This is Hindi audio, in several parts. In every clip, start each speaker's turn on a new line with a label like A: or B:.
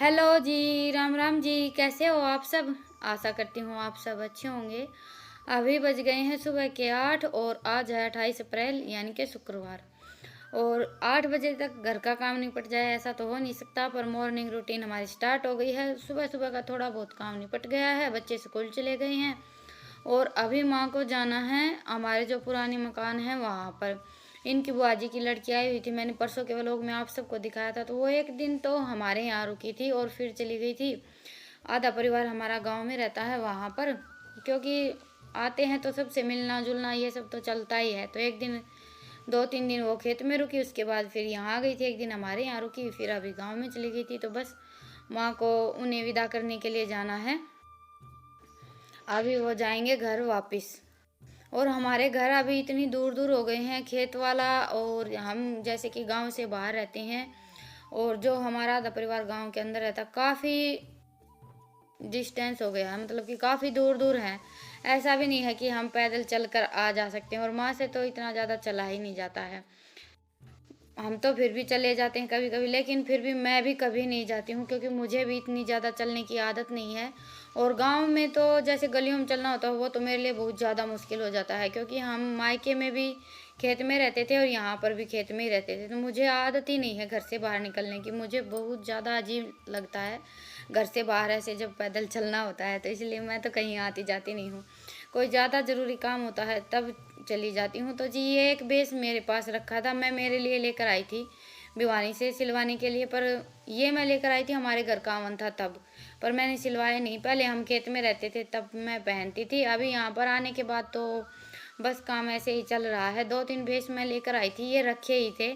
A: हेलो जी, राम राम जी, कैसे हो आप सब? आशा करती हूँ आप सब अच्छे होंगे। अभी बज गए हैं सुबह के 8 और आज है 28 अप्रैल यानी कि शुक्रवार। और 8 बजे तक घर का काम निपट जाए ऐसा तो हो नहीं सकता, पर मॉर्निंग रूटीन हमारी स्टार्ट हो गई है। सुबह सुबह का थोड़ा बहुत काम निपट गया है, बच्चे स्कूल चले गए हैं और अभी माँ को जाना है हमारे जो पुराने मकान है वहाँ पर। इनकी बुआ जी की लड़की आई हुई थी, मैंने परसों के व्लॉग में आप सबको दिखाया था, तो वो एक दिन तो हमारे यहाँ रुकी थी और फिर चली गई थी। आधा परिवार हमारा गांव में रहता है वहाँ पर, क्योंकि आते हैं तो सबसे मिलना जुलना ये सब तो चलता ही है। तो एक दिन 2-3 दिन वो खेत में रुकी, उसके बाद फिर यहाँ आ गई थी, एक दिन हमारे यहाँ रुकी, फिर अभी गाँव में चली गई थी। तो बस माँ को उन्हें विदा करने के लिए जाना है, अभी वो जाएंगे घर वापस। और हमारे घर अभी इतनी दूर दूर हो गए हैं खेत वाला, और हम जैसे कि गांव से बाहर रहते हैं और जो हमारा आधा परिवार गांव के अंदर रहता, काफ़ी डिस्टेंस हो गया है, मतलब कि काफ़ी दूर दूर है। ऐसा भी नहीं है कि हम पैदल चल कर आ जा सकते हैं, और माँ से तो इतना ज़्यादा चला ही नहीं जाता है। हम तो फिर भी चले जाते हैं कभी कभी, लेकिन फिर भी मैं भी कभी नहीं जाती हूँ, क्योंकि मुझे भी इतनी ज़्यादा चलने की आदत नहीं है। और गांव में तो जैसे गलियों में चलना होता है वो तो मेरे लिए बहुत ज़्यादा मुश्किल हो जाता है, क्योंकि हम मायके में भी खेत में रहते थे और यहाँ पर भी खेत में ही रहते थे, तो मुझे आदत ही नहीं है घर से बाहर निकलने की। मुझे बहुत ज़्यादा अजीब लगता है घर से बाहर ऐसे जब पैदल चलना होता है, तो इसलिए मैं तो कहीं आती जाती नहीं हूँ। कोई ज़्यादा ज़रूरी काम होता है तब चली जाती हूँ। तो जी, ये एक बेस मेरे पास रखा था, मैं मेरे लिए लेकर आई थी भिवानी से सिलवाने के लिए, पर ये मैं लेकर आई थी हमारे घर का आवन था तब, पर मैंने सिलवाया नहीं। पहले हम खेत में रहते थे तब मैं पहनती थी, अभी यहाँ पर आने के बाद तो बस काम ऐसे ही चल रहा है। 2-3 बेस मैं लेकर आई थी, ये रखे ही थे।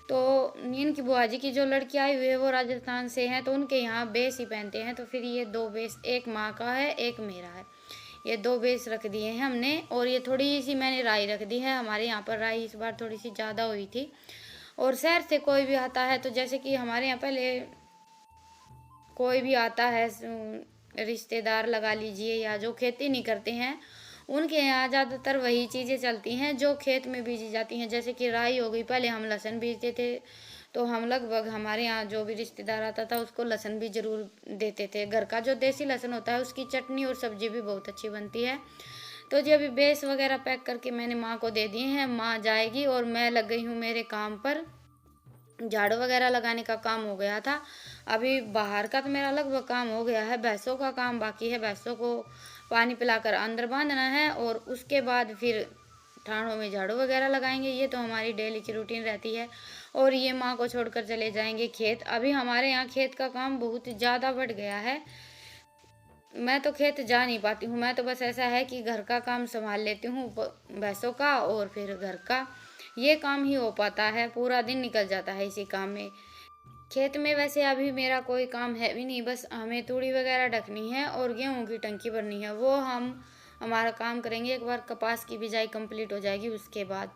A: तो इनकी बुआ जी की जो लड़की आई हुई है वो राजस्थान से हैं, तो उनके यहाँ बेस ही पहनते हैं, तो फिर ये 2 बेस, एक माँ का है एक मेरा है, ये 2 बेस रख दिए हैं हमने। और ये थोड़ी सी मैंने राई रख दी है, हमारे यहाँ पर राई इस बार थोड़ी सी ज़्यादा हुई थी। और शहर से कोई भी आता है, तो जैसे कि हमारे यहाँ पहले कोई भी आता है रिश्तेदार लगा लीजिए, या जो खेती नहीं करते हैं, उनके यहाँ ज़्यादातर वही चीज़ें चलती हैं जो खेत में बीजी जाती हैं। जैसे कि राई हो गई, पहले हम लहसुन बीजते थे, तो हम लगभग हमारे यहाँ जो भी रिश्तेदार आता था उसको लहसुन भी ज़रूर देते थे। घर का जो देसी लहसुन होता है उसकी चटनी और सब्जी भी बहुत अच्छी बनती है। तो जी, अभी बेस वगैरह पैक करके मैंने माँ को दे दिए हैं, माँ जाएगी और मैं लग गई हूँ मेरे काम पर। झाड़ू वगैरह लगाने का काम हो गया था, अभी बाहर का तो मेरा लगभग काम हो गया है, भैंसों का काम बाकी है। भैंसों को पानी पिलाकर अंदर बांधना है और उसके बाद फिर ठाणों में झाड़ू वगैरह लगाएंगे। ये तो हमारी डेली की रूटीन रहती है। और ये माँ को छोड़कर चले जाएंगे खेत। अभी हमारे यहाँ खेत का काम बहुत ज़्यादा बढ़ गया है, मैं तो खेत जा नहीं पाती हूँ। मैं तो बस ऐसा है कि घर का काम संभाल लेती हूँ, भैंसों का और फिर घर का, ये काम ही हो पाता है। पूरा दिन निकल जाता है इसी काम में। खेत में वैसे अभी मेरा कोई काम है भी नहीं, बस हमें तूड़ी वगैरह ढकनी है और गेहूं की टंकी भरनी है, वो हम हमारा काम करेंगे एक बार कपास की बिजाई कंप्लीट हो जाएगी उसके बाद।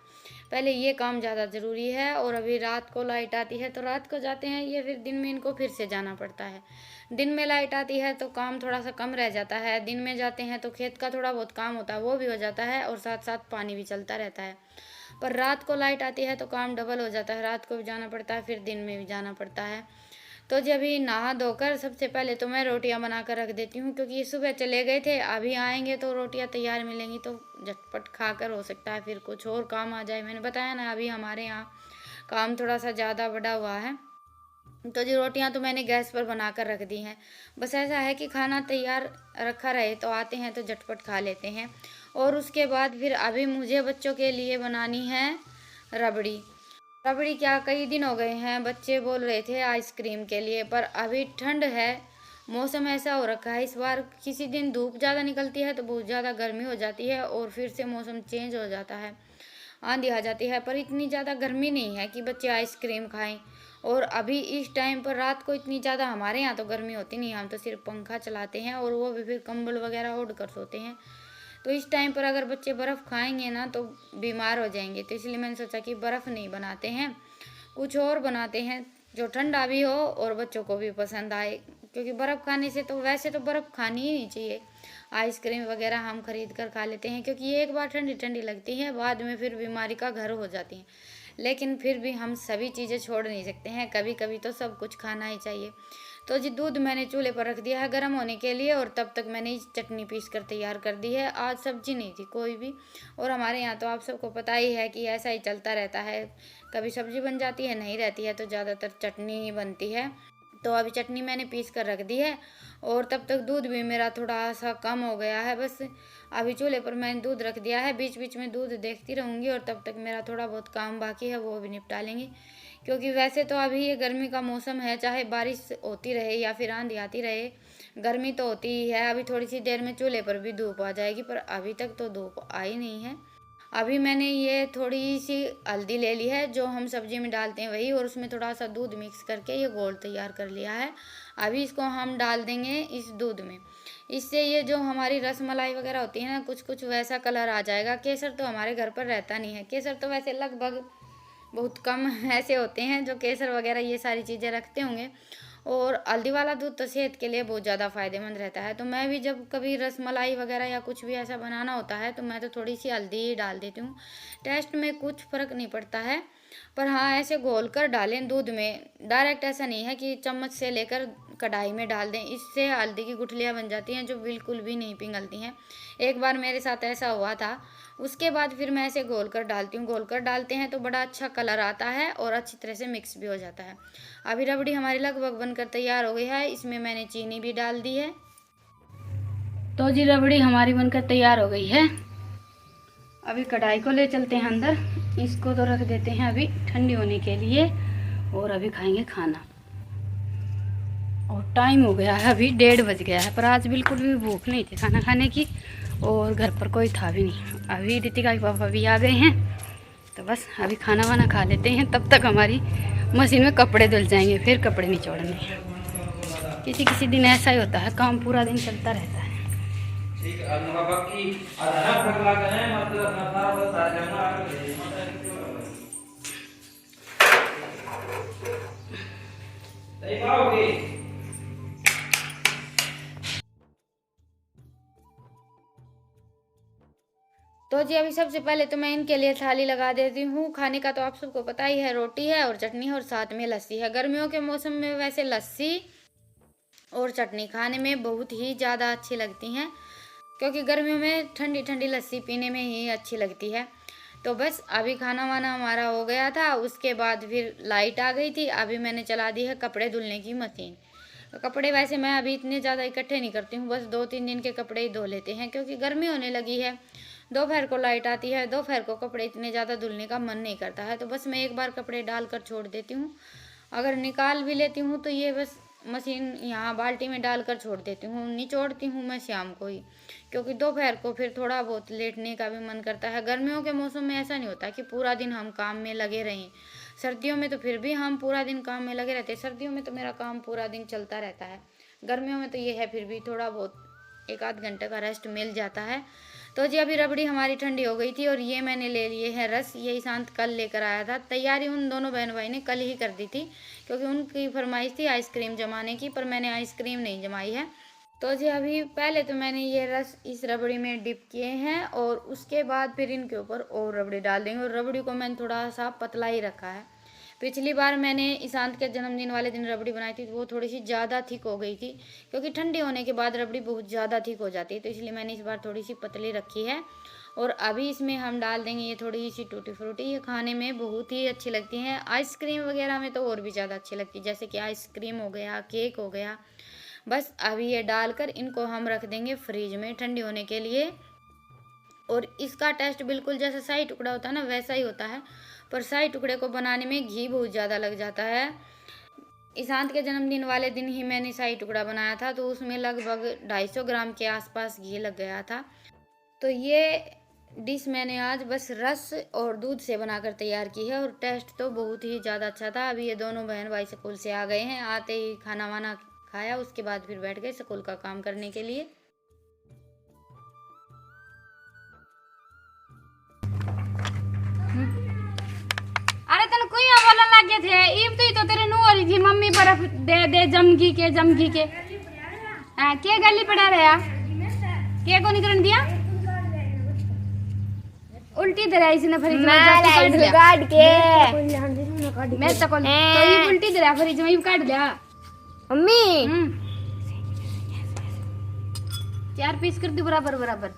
A: पहले ये काम ज़्यादा ज़रूरी है। और अभी रात को लाइट आती है तो रात को जाते हैं ये, फिर दिन में इनको फिर से जाना पड़ता है। दिन में लाइट आती है तो काम थोड़ा सा कम रह जाता है, दिन में जाते हैं तो खेत का थोड़ा बहुत काम होता है वो भी हो जाता है, और साथ साथ पानी भी चलता रहता है। पर रात को लाइट आती है तो काम डबल हो जाता है, रात को भी जाना पड़ता है फिर दिन में भी जाना पड़ता है। तो जब ही नहा धोकर सबसे पहले तो मैं रोटियां बना कर रख देती हूँ, क्योंकि ये सुबह चले गए थे, अभी आएंगे तो रोटियां तैयार मिलेंगी तो झटपट खाकर हो सकता है फिर कुछ और काम आ जाए। मैंने बताया ना अभी हमारे यहाँ काम थोड़ा सा ज़्यादा बढ़ा हुआ है। तो जी, रोटियां तो मैंने गैस पर बना कर रख दी हैं। बस ऐसा है कि खाना तैयार रखा रहे तो आते हैं तो झटपट खा लेते हैं। और उसके बाद फिर अभी मुझे बच्चों के लिए बनानी है रबड़ी। रबड़ी क्या, कई दिन हो गए हैं बच्चे बोल रहे थे आइसक्रीम के लिए, पर अभी ठंड है, मौसम ऐसा हो रखा है इस बार, किसी दिन धूप ज़्यादा निकलती है तो बहुत ज़्यादा गर्मी हो जाती है और फिर से मौसम चेंज हो जाता है, आंधी आ जाती है। पर इतनी ज़्यादा गर्मी नहीं है कि बच्चे आइसक्रीम खाएं। और अभी इस टाइम पर रात को इतनी ज़्यादा हमारे यहाँ तो गर्मी होती नहीं, हम तो सिर्फ पंखा चलाते हैं और वो भी फिर कंबल वगैरह ओढ़ कर सोते हैं। तो इस टाइम पर अगर बच्चे बर्फ़ खाएंगे ना तो बीमार हो जाएंगे, तो इसलिए मैंने सोचा कि बर्फ़ नहीं बनाते हैं, कुछ और बनाते हैं जो ठंडा भी हो और बच्चों को भी पसंद आए। क्योंकि बर्फ़ खाने से तो वैसे तो बर्फ़ खानी ही नहीं चाहिए, आइसक्रीम वगैरह हम खरीद कर खा लेते हैं, क्योंकि ये एक बार ठंडी ठंडी लगती है, बाद में फिर बीमारी का घर हो जाती है। लेकिन फिर भी हम सभी चीज़ें छोड़ नहीं सकते हैं, कभी कभी तो सब कुछ खाना ही चाहिए। तो जी दूध मैंने चूल्हे पर रख दिया है गर्म होने के लिए, और तब तक मैंने चटनी पीस कर तैयार कर दी है। आज सब्जी नहीं थी कोई भी, और हमारे यहाँ तो आप सबको पता ही है कि ऐसा ही चलता रहता है, कभी सब्जी बन जाती है, नहीं रहती है तो ज़्यादातर चटनी ही बनती है। तो अभी चटनी मैंने पीस कर रख दी है, और तब तक दूध भी मेरा थोड़ा सा कम हो गया है। बस अभी चूल्हे पर मैंने दूध रख दिया है, बीच बीच में दूध देखती रहूँगी, और तब तक मेरा थोड़ा बहुत काम बाकी है वो भी निपटा लेंगे। क्योंकि वैसे तो अभी ये गर्मी का मौसम है, चाहे बारिश होती रहे या फिर आंधी आती रहे, गर्मी तो होती ही है। अभी थोड़ी सी देर में चूल्हे पर भी धूप आ जाएगी, पर अभी तक तो धूप आई नहीं है। अभी मैंने ये थोड़ी सी हल्दी ले ली है जो हम सब्जी में डालते हैं वही, और उसमें थोड़ा सा दूध मिक्स करके ये घोल तैयार कर लिया है। अभी इसको हम डाल देंगे इस दूध में, इससे ये जो हमारी रसमलाई वगैरह होती है ना, कुछ कुछ वैसा कलर आ जाएगा। केसर तो हमारे घर पर रहता नहीं है, केसर तो वैसे लगभग बहुत कम ऐसे होते हैं जो केसर वगैरह ये सारी चीज़ें रखते होंगे, और हल्दी वाला दूध तो सेहत के लिए बहुत ज़्यादा फ़ायदेमंद रहता है। तो मैं भी जब कभी रसमलाई वगैरह या कुछ भी ऐसा बनाना होता है तो मैं तो थोड़ी सी हल्दी ही डाल देती हूँ, टेस्ट में कुछ फ़र्क नहीं पड़ता है। पर हाँ, ऐसे घोल कर डालें दूध में, डायरेक्ट ऐसा नहीं है कि चम्मच से लेकर कढ़ाई में डाल दें, इससे हल्दी की गुठलियाँ बन जाती हैं जो बिल्कुल भी नहीं पिघलती हैं। एक बार मेरे साथ ऐसा हुआ था, उसके बाद फिर मैं ऐसे घोल कर डालती हूँ। घोल कर डालते हैं तो बड़ा अच्छा कलर आता है और अच्छी तरह से मिक्स भी हो जाता है। अभी रबड़ी हमारी लगभग बनकर तैयार हो गई है, इसमें मैंने चीनी भी डाल दी है। तो जी रबड़ी हमारी बनकर तैयार हो गई है। अभी कढ़ाई को ले चलते हैं अंदर, इसको तो रख देते हैं अभी ठंडी होने के लिए, और अभी खाएंगे खाना। और टाइम हो गया है, अभी 1:30 बज गया है, पर आज बिल्कुल भी भूख नहीं थी खाना खाने की, और घर पर कोई था भी नहीं। अभी रितिका के पापा भी आ गए हैं, तो बस अभी खाना वाना खा लेते हैं, तब तक हमारी मशीन में कपड़े धुल जाएंगे, फिर कपड़े निचोड़ने। किसी किसी दिन ऐसा ही होता है, काम पूरा दिन चलता रहता है। तो जी अभी सबसे पहले तो मैं इनके लिए थाली लगा देती हूँ। खाने का तो आप सबको पता ही है, रोटी है और चटनी है और साथ में लस्सी है। गर्मियों के मौसम में वैसे लस्सी और चटनी खाने में बहुत ही ज़्यादा अच्छी लगती हैं, क्योंकि गर्मियों में ठंडी ठंडी लस्सी पीने में ही अच्छी लगती है। तो बस अभी खाना वाना हमारा हो गया था, उसके बाद फिर लाइट आ गई थी। अभी मैंने चला दी है कपड़े धुलने की मशीन। तो कपड़े वैसे मैं अभी इतने ज़्यादा इकट्ठे नहीं करती हूँ, बस 2-3 दिन के कपड़े ही धो लेते हैं, क्योंकि गर्मी होने लगी है। दोपहर को लाइट आती है, दोपहर को कपड़े इतने ज़्यादा धुलने का मन नहीं करता है, तो बस मैं एक बार कपड़े डाल कर छोड़ देती हूँ। अगर निकाल भी लेती हूँ तो ये बस मशीन यहाँ बाल्टी में डाल कर छोड़ देती हूँ, निचोड़ती हूँ मैं शाम को ही, क्योंकि दोपहर को फिर थोड़ा बहुत लेटने का भी मन करता है। गर्मियों के मौसम में ऐसा नहीं होता कि पूरा दिन हम काम में लगे रहें। सर्दियों में तो फिर भी हम पूरा दिन काम में लगे रहते हैं, सर्दियों में तो मेरा काम पूरा दिन चलता रहता है। गर्मियों में तो ये है फिर भी थोड़ा बहुत 1-8 घंटे का रेस्ट मिल जाता है। तो जी अभी रबड़ी हमारी ठंडी हो गई थी, और ये मैंने ले लिए हैं रस, ये ईशांत कल लेकर आया था। तैयारी उन दोनों बहन भाई ने कल ही कर दी थी, क्योंकि उनकी फरमाइश थी आइसक्रीम जमाने की, पर मैंने आइसक्रीम नहीं जमाई है। तो जी अभी पहले तो मैंने ये रस इस रबड़ी में डिप किए हैं, और उसके बाद फिर इनके ऊपर और रबड़ी डाल देंगे। और रबड़ी को मैंने थोड़ा सा पतला ही रखा है। पिछली बार मैंने ईशांत के जन्मदिन वाले दिन रबड़ी बनाई थी, तो वो थोड़ी सी ज़्यादा थिक हो गई थी, क्योंकि ठंडी होने के बाद रबड़ी बहुत ज़्यादा थिक हो जाती है, तो इसलिए मैंने इस बार थोड़ी सी पतली रखी है। और अभी इसमें हम डाल देंगे ये थोड़ी सी टूटी फ्रूटी, ये खाने में बहुत ही अच्छी लगती हैं। आइसक्रीम वगैरह में तो और भी ज़्यादा अच्छी लगती है, जैसे कि आइसक्रीम हो गया, केक हो गया। बस अभी ये डालकर इनको हम रख देंगे फ्रिज में ठंडी होने के लिए। और इसका टेस्ट बिल्कुल जैसा शाही टुकड़ा होता है ना, वैसा ही होता है, पर शाही टुकड़े को बनाने में घी बहुत ज़्यादा लग जाता है। ईशांत के जन्मदिन वाले दिन ही मैंने शाही टुकड़ा बनाया था, तो उसमें लगभग 250 ग्राम के आसपास घी लग गया था। तो ये डिश मैंने आज बस रस और दूध से बनाकर तैयार की है, और टेस्ट तो बहुत ही ज़्यादा अच्छा था। अभी ये दोनों बहन भाई स्कूल से आ गए हैं, आते ही खाना वाना खाया, उसके बाद फिर बैठ गए स्कूल का काम करने के लिए।
B: अरे तन कोई बोलन लगे थे इब तो तेरे नु हो रही थी मम्मी बर्फ दे दे जमगी के हां के गली पड़ा रहा के को निकलन दिया उल्टी दे इसने फ्रिज में
C: मैं
B: जाके काट लिया
C: काट के
B: मैं तो कौन तो ये उल्टी दे फ्रिज में काट लिया
C: मम्मी
B: 4 पीस कर दी बराबर बराबर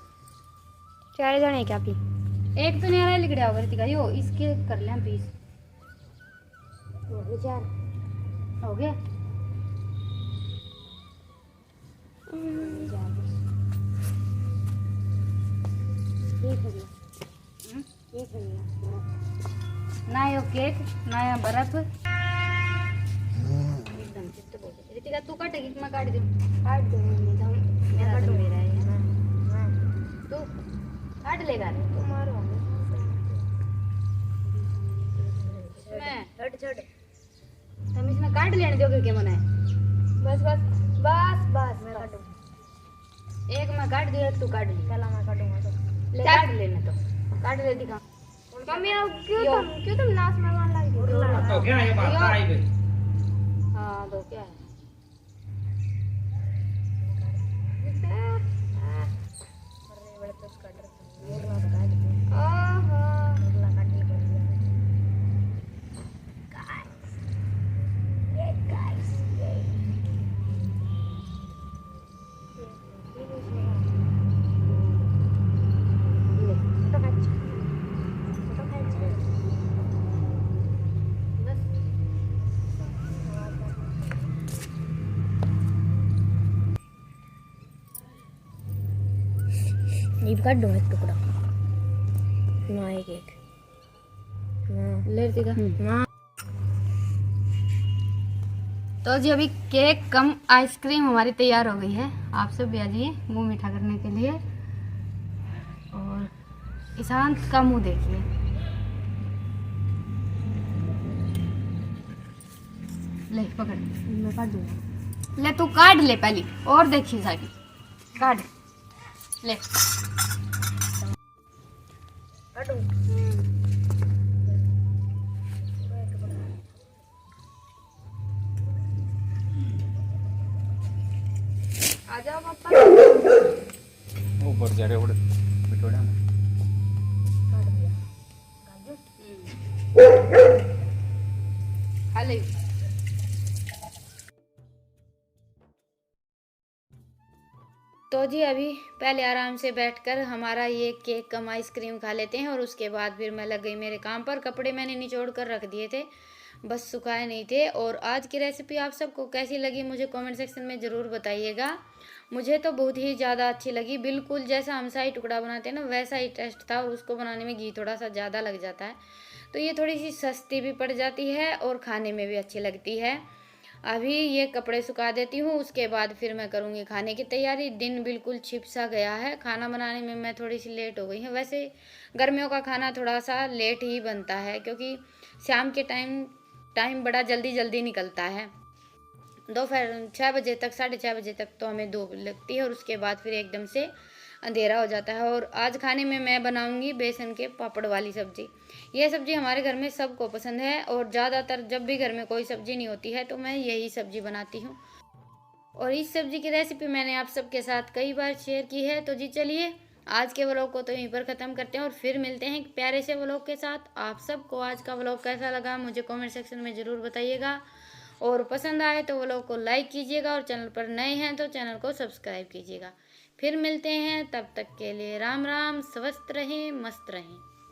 C: 4 जने क्या पी
B: एक तो नहीं आ रहा लिखड़ा होगा रितिका यो इसके कर ले पीस हो गया ना यो केक ना या बर्फ एकदम चित्त बोल रितिका तू काटेगी कि मैं काट दूं
C: काट दो मम्मी तो
B: मैं काटूं मेरा है तू काट लेगा
C: तुम्हारा
B: मैं
C: छोड़ छोड़
B: तुम इसमें काट लेने दोगे क्या मना है
C: बस बस बस बस मैं काटूं
B: एक मैं काट दूं एक तू काट ली
C: चला मैं काटूंगा तो
B: ले काट लेने तो काट ले दिखा
C: मम्मी अब क्यों तुम नाच में मान लगी
D: तो क्या ये बात आई गई
B: हाँ तो क्या है
C: ये भी काट दूंगा एक टुकड़ा ना एक एक
B: ले दिखा
C: ना
B: तो जी अभी केक कम आइसक्रीम हमारी तैयार हो गई है आप सब भी आ जाइए मुंह मीठा करने के लिए और ईशांत का मुंह देखिए ले पकड़
C: मैं काट दूंगा
B: ले तू काट ले पहले और देखिए सारी काट ले
C: काटूं आ जाओ पापा
D: ऊपर जा रहे उड़ बिटोड़ा में
B: खा ले
A: तो जी अभी पहले आराम से बैठकर हमारा ये केक कम आइसक्रीम खा लेते हैं और उसके बाद फिर मैं लग गई मेरे काम पर। कपड़े मैंने निचोड़ कर रख दिए थे, बस सुखाए नहीं थे। और आज की रेसिपी आप सबको कैसी लगी मुझे कमेंट सेक्शन में ज़रूर बताइएगा। मुझे तो बहुत ही ज़्यादा अच्छी लगी, बिल्कुल जैसा हम शाही टुकड़ा बनाते हैं ना वैसा ही टेस्ट था। और उसको बनाने में घी थोड़ा सा ज़्यादा लग जाता है, तो ये थोड़ी सी सस्ती भी पड़ जाती है और खाने में भी अच्छी लगती है। अभी ये कपड़े सुखा देती हूँ, उसके बाद फिर मैं करूँगी खाने की तैयारी। दिन बिल्कुल छिप सा गया है, खाना बनाने में मैं थोड़ी सी लेट हो गई हूँ। वैसे गर्मियों का खाना थोड़ा सा लेट ही बनता है क्योंकि शाम के टाइम बड़ा जल्दी जल्दी निकलता है। दोपहर 6 बजे तक 6:30 बजे तक तो हमें धूप लगती है और उसके बाद फिर एकदम से अंधेरा हो जाता है। और आज खाने में मैं बनाऊंगी बेसन के पापड़ वाली सब्ज़ी। यह सब्ज़ी हमारे घर में सबको पसंद है और ज़्यादातर जब भी घर में कोई सब्ज़ी नहीं होती है तो मैं यही सब्ज़ी बनाती हूँ। और इस सब्ज़ी की रेसिपी मैंने आप सबके साथ कई बार शेयर की है। तो जी चलिए आज के व्लॉग को तो यहीं पर ख़त्म करते हैं और फिर मिलते हैं एक प्यारे से व्लॉग के साथ। आप सबको आज का व्लॉग कैसा लगा मुझे कमेंट सेक्शन में ज़रूर बताइएगा। और पसंद आए तो व्लॉग को लाइक कीजिएगा और चैनल पर नए हैं तो चैनल को सब्सक्राइब कीजिएगा। फिर मिलते हैं, तब तक के लिए राम राम, स्वस्थ रहें, मस्त रहें।